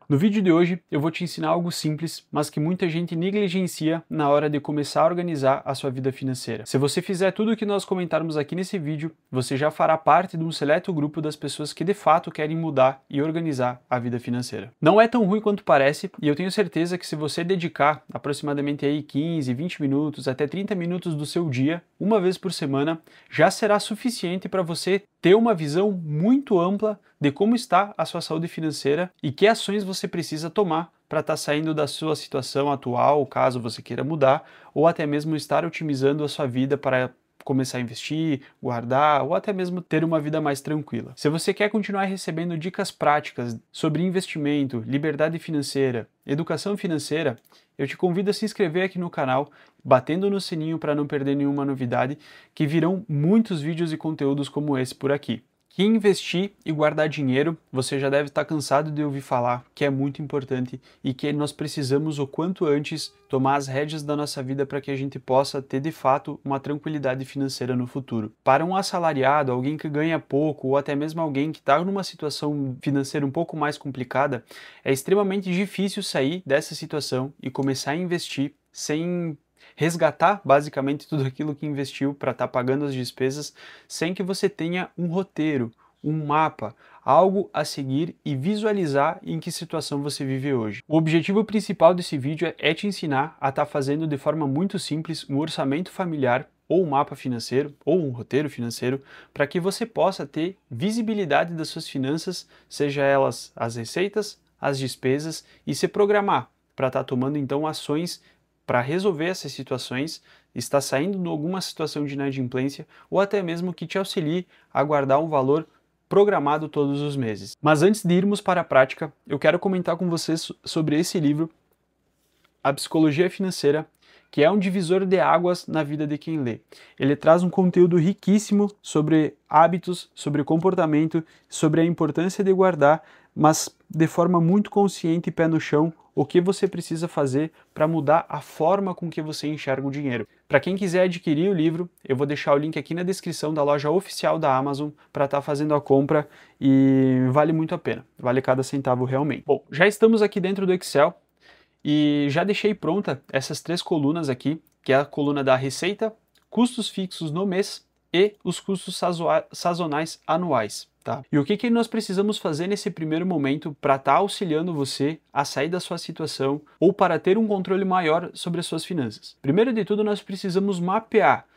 No vídeo de hoje eu vou te ensinar algo simples, mas que muita gente negligencia na hora de começar a organizar a sua vida financeira. Se você fizer tudo o que nós comentarmos aqui nesse vídeo, você já fará parte de um seleto grupo das pessoas que de fato querem mudar e organizar a vida financeira. Não é tão ruim quanto parece, e eu tenho certeza que se você dedicar aproximadamente aí 15, 20 minutos, até 30 minutos do seu dia, uma vez por semana, já será suficiente para você ter uma visão muito ampla de como está a sua saúde financeira e que ações você precisa tomar para estar saindo da sua situação atual, caso você queira mudar, ou até mesmo estar otimizando a sua vida para começar a investir, guardar ou até mesmo ter uma vida mais tranquila. Se você quer continuar recebendo dicas práticas sobre investimento, liberdade financeira, educação financeira, eu te convido a se inscrever aqui no canal, batendo no sininho para não perder nenhuma novidade, que virão muitos vídeos e conteúdos como esse por aqui. Que investir e guardar dinheiro, você já deve estar cansado de ouvir falar que é muito importante e que nós precisamos o quanto antes tomar as rédeas da nossa vida para que a gente possa ter de fato uma tranquilidade financeira no futuro. Para um assalariado, alguém que ganha pouco ou até mesmo alguém que está numa situação financeira um pouco mais complicada, é extremamente difícil sair dessa situação e começar a investir sem resgatar basicamente tudo aquilo que investiu para estar pagando as despesas sem que você tenha um roteiro, um mapa, algo a seguir e visualizar em que situação você vive hoje. O objetivo principal desse vídeo é te ensinar a estar fazendo de forma muito simples um orçamento familiar ou um mapa financeiro ou um roteiro financeiro para que você possa ter visibilidade das suas finanças, seja elas as receitas, as despesas e se programar para estar tomando então ações para resolver essas situações, está saindo de alguma situação de inadimplência ou até mesmo que te auxilie a guardar um valor programado todos os meses. Mas antes de irmos para a prática, eu quero comentar com vocês sobre esse livro, A Psicologia Financeira, que é um divisor de águas na vida de quem lê. Ele traz um conteúdo riquíssimo sobre hábitos, sobre comportamento, sobre a importância de guardar, mas de forma muito consciente e pé no chão, o que você precisa fazer para mudar a forma com que você enxerga o dinheiro. Para quem quiser adquirir o livro, eu vou deixar o link aqui na descrição da loja oficial da Amazon para estar fazendo a compra e vale muito a pena, vale cada centavo realmente. Bom, já estamos aqui dentro do Excel e já deixei pronta essas 3 colunas aqui, que é a coluna da receita, custos fixos no mês e os custos sazonais anuais. Tá? E o que nós precisamos fazer nesse primeiro momento para estar auxiliando você a sair da sua situação ou para ter um controle maior sobre as suas finanças? Primeiro de tudo, nós precisamos mapear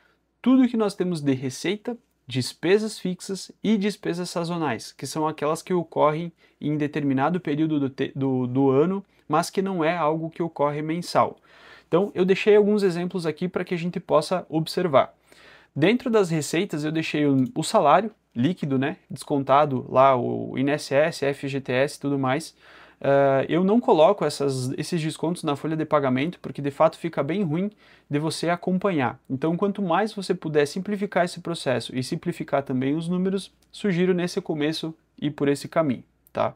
tudo que nós temos de receita, despesas fixas e despesas sazonais, que são aquelas que ocorrem em determinado período do ano, mas que não é algo que ocorre mensal. Então, eu deixei alguns exemplos aqui para que a gente possa observar. Dentro das receitas, eu deixei o salário líquido, né, descontado lá o INSS, FGTS e tudo mais. Eu não coloco esses descontos na folha de pagamento porque de fato fica bem ruim de você acompanhar. Então, quanto mais você puder simplificar esse processo e simplificar também os números, sugiro nesse começo ir por esse caminho, tá?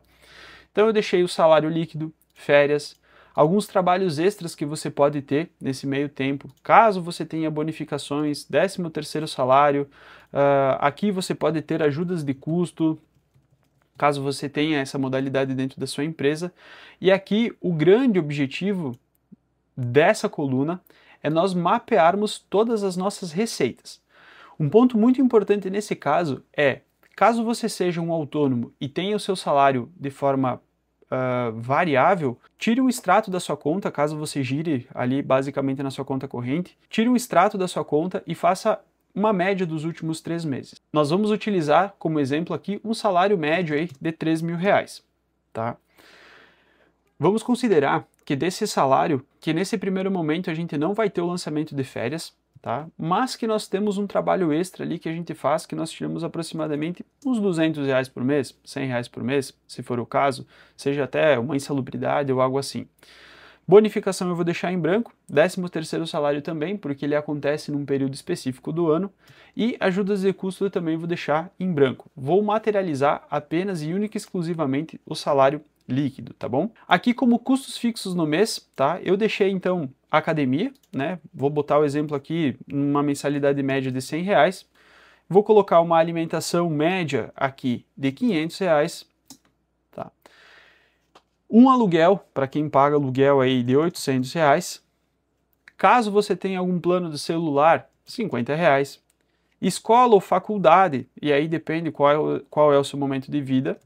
Então eu deixei o salário líquido, férias, alguns trabalhos extras que você pode ter nesse meio tempo, caso você tenha bonificações, 13º salário, aqui você pode ter ajudas de custo, caso você tenha essa modalidade dentro da sua empresa. E aqui o grande objetivo dessa coluna é nós mapearmos todas as nossas receitas. Um ponto muito importante nesse caso é, caso você seja um autônomo e tenha o seu salário de forma variável, tire um extrato da sua conta, caso você gire ali basicamente na sua conta corrente, tire um extrato da sua conta e faça uma média dos últimos 3 meses. Nós vamos utilizar como exemplo aqui um salário médio aí de R$3.000, tá? Vamos considerar que desse salário, que nesse primeiro momento a gente não vai ter o lançamento de férias, tá? Mas que nós temos um trabalho extra ali que a gente faz, que nós tiramos aproximadamente uns R$200 por mês, R$100 por mês, se for o caso, seja até uma insalubridade ou algo assim. Bonificação eu vou deixar em branco, 13º salário também, porque ele acontece num período específico do ano, e ajudas de custo eu também vou deixar em branco. Vou materializar apenas e única e exclusivamente o salário líquido, tá bom? Aqui como custos fixos no mês, tá? Eu deixei então a academia, né? Vou botar o exemplo aqui, uma mensalidade média de R$100. Vou colocar uma alimentação média aqui de R$500, tá? Um aluguel, para quem paga aluguel aí de R$ 800. Caso você tenha algum plano de celular, R$ 50. Escola ou faculdade, e aí depende qual é o seu momento de vida.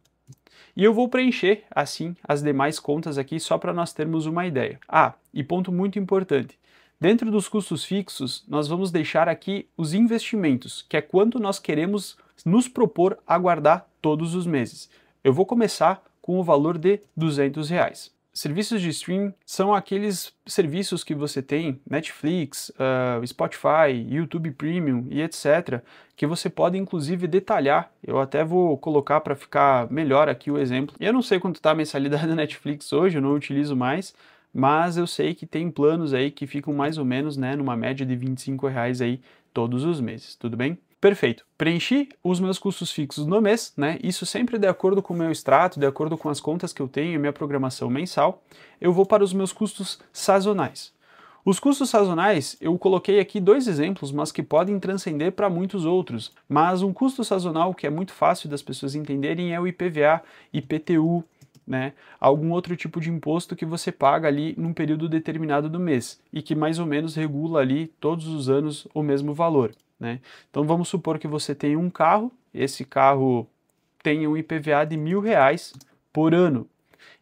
E eu vou preencher, assim, as demais contas aqui só para nós termos uma ideia. Ah, e ponto muito importante. Dentro dos custos fixos, nós vamos deixar aqui os investimentos, que é quanto nós queremos nos propor a guardar todos os meses. Eu vou começar com o valor de R$ 200. Serviços de streaming são aqueles serviços que você tem, Netflix, Spotify, YouTube Premium e etc., que você pode inclusive detalhar. Eu até vou colocar para ficar melhor aqui o exemplo. Eu não sei quanto está a mensalidade da Netflix hoje, eu não utilizo mais, mas eu sei que tem planos aí que ficam mais ou menos, né, numa média de R$ 25 aí todos os meses, tudo bem? Perfeito. Preenchi os meus custos fixos no mês, né? Isso sempre de acordo com o meu extrato, de acordo com as contas que eu tenho e minha programação mensal. Eu vou para os meus custos sazonais. Os custos sazonais, eu coloquei aqui dois exemplos, mas que podem transcender para muitos outros. Mas um custo sazonal que é muito fácil das pessoas entenderem é o IPVA, IPTU, né? Algum outro tipo de imposto que você paga ali num período determinado do mês e que mais ou menos regula ali todos os anos o mesmo valor. Né? Então vamos supor que você tem um carro, esse carro tem um IPVA de R$ 1.000 por ano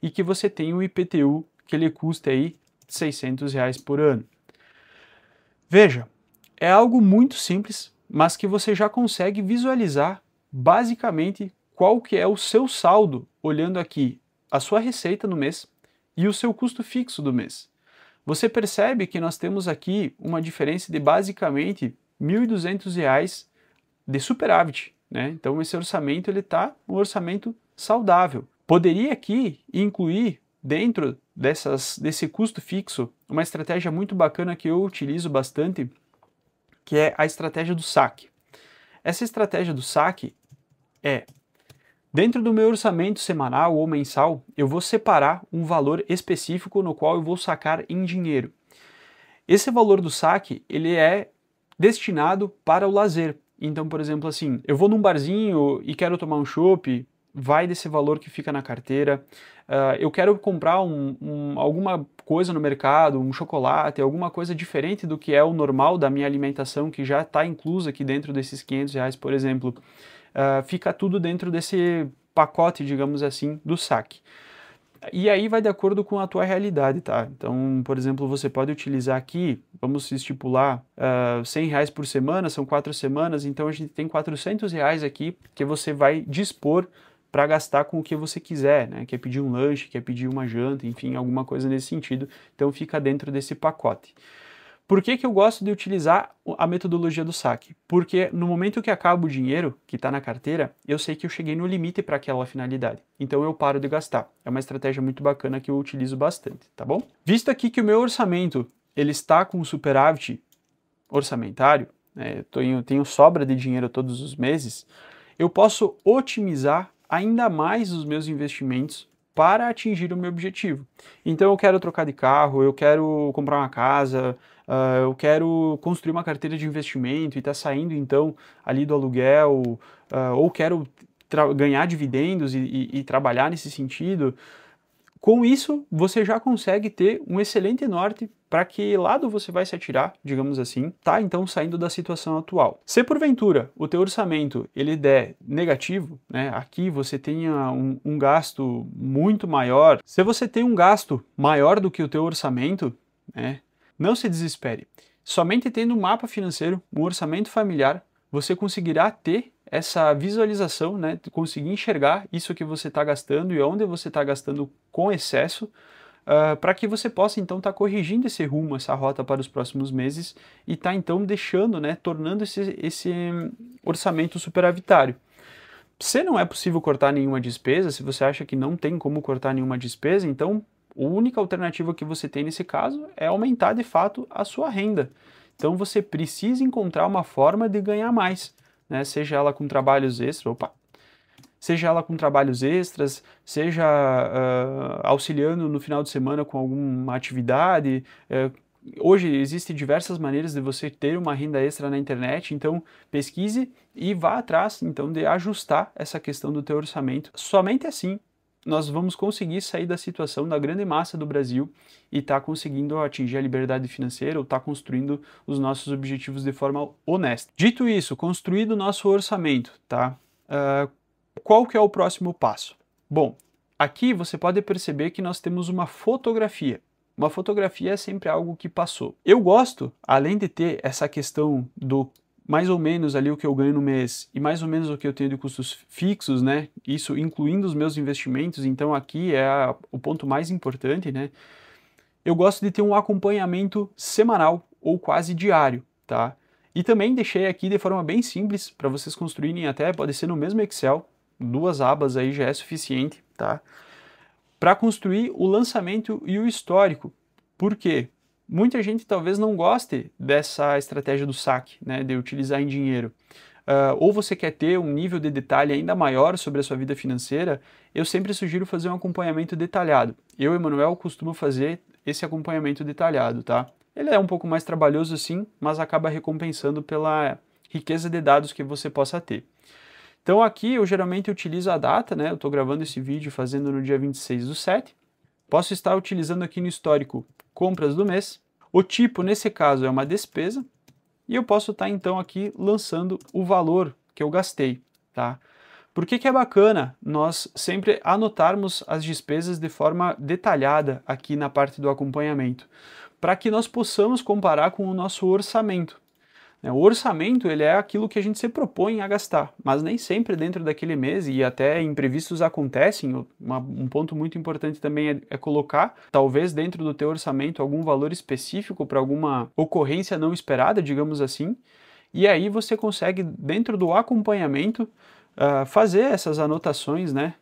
e que você tem um IPTU que ele custa aí R$ 600 por ano. Veja, é algo muito simples, mas que você já consegue visualizar basicamente qual que é o seu saldo olhando aqui a sua receita no mês e o seu custo fixo do mês. Você percebe que nós temos aqui uma diferença de basicamente R$ 1.200 de superávit, né? Então esse orçamento ele está um orçamento saudável. Poderia aqui incluir dentro desse custo fixo uma estratégia muito bacana que eu utilizo bastante, que é a estratégia do saque. Essa estratégia do saque é, dentro do meu orçamento semanal ou mensal, eu vou separar um valor específico no qual eu vou sacar em dinheiro. Esse valor do saque, ele é destinado para o lazer. Então, por exemplo, assim, eu vou num barzinho e quero tomar um chopp, vai desse valor que fica na carteira. Eu quero comprar alguma coisa no mercado, um chocolate, alguma coisa diferente do que é o normal da minha alimentação, que já está incluso aqui dentro desses R$ 500, por exemplo. Fica tudo dentro desse pacote, digamos assim, do saque. E aí vai de acordo com a tua realidade, tá? Então, por exemplo, você pode utilizar aqui, vamos estipular R$ 100 por semana, são 4 semanas, então a gente tem R$ 400 aqui que você vai dispor para gastar com o que você quiser, né? Quer pedir um lanche, quer pedir uma janta, enfim, alguma coisa nesse sentido, então fica dentro desse pacote. Por que que eu gosto de utilizar a metodologia do saque? Porque no momento que acaba o dinheiro que está na carteira, eu sei que eu cheguei no limite para aquela finalidade. Então eu paro de gastar. É uma estratégia muito bacana que eu utilizo bastante, tá bom? Visto aqui que o meu orçamento ele está com superávit orçamentário, né, tenho sobra de dinheiro todos os meses, eu posso otimizar ainda mais os meus investimentos para atingir o meu objetivo. Então eu quero trocar de carro, eu quero comprar uma casa, eu quero construir uma carteira de investimento e está saindo então ali do aluguel, ou quero ganhar dividendos e trabalhar nesse sentido. Com isso, você já consegue ter um excelente norte para que lado você vai se atirar, digamos assim, tá? Então saindo da situação atual. Se porventura o teu orçamento ele der negativo, né? Aqui você tenha um gasto muito maior. Se você tem um gasto maior do que o teu orçamento, né? Não se desespere. Somente tendo um mapa financeiro, um orçamento familiar, você conseguirá ter essa visualização, né, conseguir enxergar isso que você está gastando e onde você está gastando com excesso, para que você possa então estar corrigindo esse rumo, essa rota para os próximos meses e tá então deixando, né, tornando esse orçamento superavitário. Se não é possível cortar nenhuma despesa, se você acha que não tem como cortar nenhuma despesa, então a única alternativa que você tem nesse caso é aumentar de fato a sua renda. Então você precisa encontrar uma forma de ganhar mais, né? Seja ela com trabalhos extras, seja ela com trabalhos extras, seja auxiliando no final de semana com alguma atividade. Hoje existem diversas maneiras de você ter uma renda extra na internet, então pesquise e vá atrás então de ajustar essa questão do teu orçamento. Somente assim nós vamos conseguir sair da situação da grande massa do Brasil e estar conseguindo atingir a liberdade financeira ou estar construindo os nossos objetivos de forma honesta. Dito isso, construído o nosso orçamento, tá? Qual que é o próximo passo? Bom, aqui você pode perceber que nós temos uma fotografia. Uma fotografia é sempre algo que passou. Eu gosto, além de ter essa questão do mais ou menos ali o que eu ganho no mês e mais ou menos o que eu tenho de custos fixos, né? Isso incluindo os meus investimentos, então aqui é o ponto mais importante, né? Eu gosto de ter um acompanhamento semanal ou quase diário, tá? E também deixei aqui de forma bem simples para vocês construírem até, pode ser no mesmo Excel, 2 abas aí já é suficiente, tá? Para construir o lançamento e o histórico. Por quê? Muita gente talvez não goste dessa estratégia do saque, né, de utilizar em dinheiro. Ou você quer ter um nível de detalhe ainda maior sobre a sua vida financeira, eu sempre sugiro fazer um acompanhamento detalhado. Eu, Emanuel, costumo fazer esse acompanhamento detalhado, tá? Ele é um pouco mais trabalhoso sim, mas acaba recompensando pela riqueza de dados que você possa ter. Então aqui eu geralmente utilizo a data, né? Eu estou gravando esse vídeo fazendo no dia 26/7. Posso estar utilizando aqui no histórico compras do mês. O tipo, nesse caso, é uma despesa. E eu posso estar, então, aqui lançando o valor que eu gastei, tá? Por que é bacana nós sempre anotarmos as despesas de forma detalhada aqui na parte do acompanhamento? Para que nós possamos comparar com o nosso orçamento. O orçamento ele é aquilo que a gente se propõe a gastar, mas nem sempre dentro daquele mês e até imprevistos acontecem. Um ponto muito importante também é colocar, talvez dentro do teu orçamento, algum valor específico para alguma ocorrência não esperada, digamos assim, e aí você consegue, dentro do acompanhamento, fazer essas anotações, né?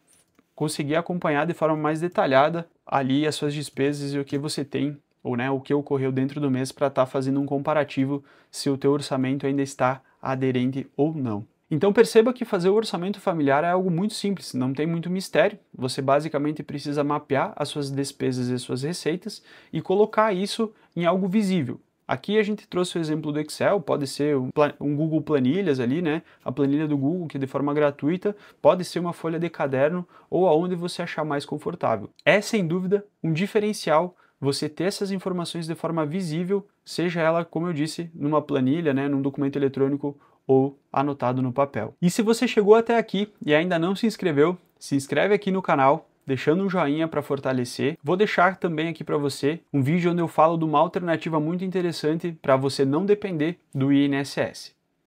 Conseguir acompanhar de forma mais detalhada ali as suas despesas e o que você tem ou né, o que ocorreu dentro do mês para estar fazendo um comparativo se o teu orçamento ainda está aderente ou não. Então perceba que fazer o orçamento familiar é algo muito simples, não tem muito mistério. Você basicamente precisa mapear as suas despesas e suas receitas e colocar isso em algo visível. Aqui a gente trouxe o exemplo do Excel, pode ser um Google Planilhas ali, né? A planilha do Google, que de forma gratuita, pode ser uma folha de caderno ou aonde você achar mais confortável. É sem dúvida um diferencial você ter essas informações de forma visível, seja ela, como eu disse, numa planilha, né, num documento eletrônico ou anotado no papel. E se você chegou até aqui e ainda não se inscreveu, se inscreve aqui no canal, deixando um joinha para fortalecer. Vou deixar também aqui para você um vídeo onde eu falo de uma alternativa muito interessante para você não depender do INSS.